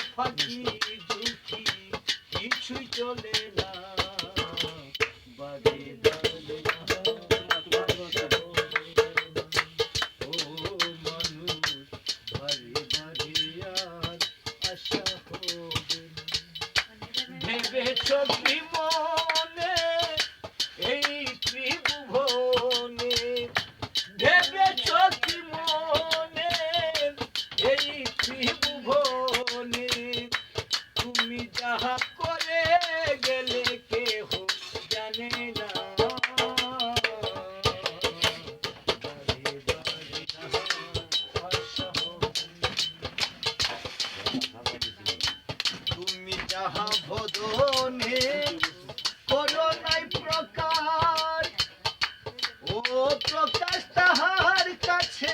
ফাঁকি ঝুঁকি কিছুই চলে না বাড়ি বাড়ি ও মানুষ বাড়ি বাড়ি আর আশা হবে ভেবেছ কি মনে এই ত্রিভুবনে ভেবেছ কি মনে এই ত্রিভুবনে তুমি যাহা করে গেলে কেহ জানে না তুমি যাহা ভদনে করো নাই প্রকাশ ও প্রকাশ তাহার কাছে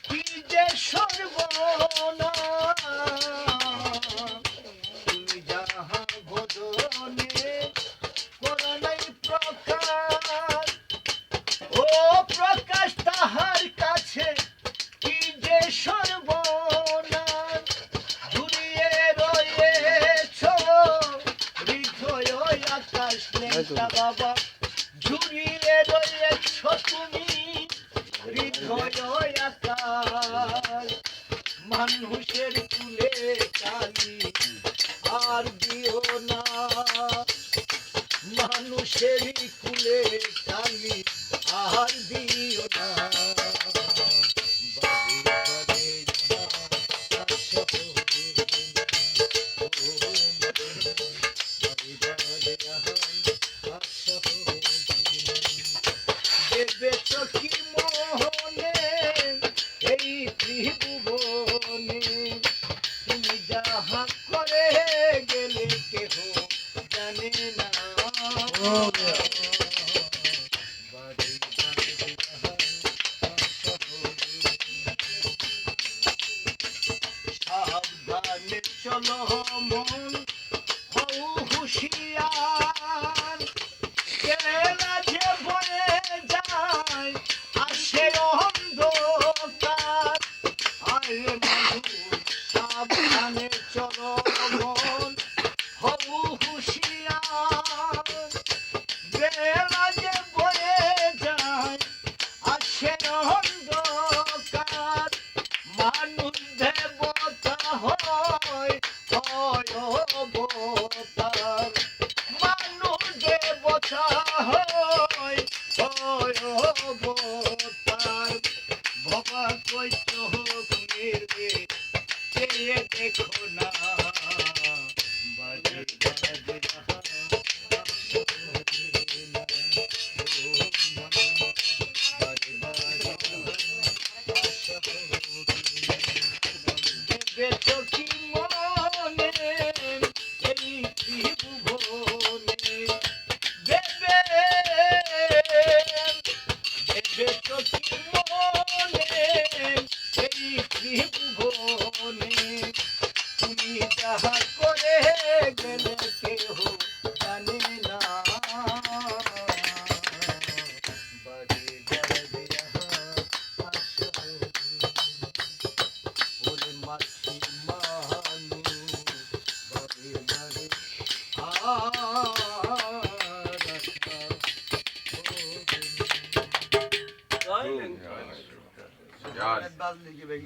কি যে সর্বনাশ তুমি যাহা ভদনে করো নাই প্রকাশ ও প্রকাশ তাহার কাছে কি যে সর্বনাশ ঘুরিয়ে রয়েছ হৃদয় আকাশ নেতা বাবা ঝুরিয়ে রয়েছ তুমি হৃদয় আকাশ মানুষের কুলে কালি আর দিও না মানুষের কুলে কালি আর দিও না ভেবেছ কি মোহনে এই ত্রিভুবনে তুমি যাহা করে গেলে কেহ জানে না সাবধানে চলো মন হও হুঁশিয়ার কেলা যে বয়ে যায় আসে অন্ধকার আরে মানুষ সাবধানে চলো মন হও হুঁশিয়ার বেলা যে বয়ে যায় আসে অন্ধকার মানুষ দেবতা হয় অবতার মানুষ দেবতা হয় অবতার বাবা কইত মেরে চেয়ে দেখো না বাজে বাজে ভেবেছ কি মনে এই ত্রিভুবনে ভেবেছ কি মনে এই ত্রিভুবনে তুমি যাহা করে গেলে কেহ জানে না বাড়ি বাড়ি আশা ওরে মাছি মানু বাড়ি বাড়ি Ja.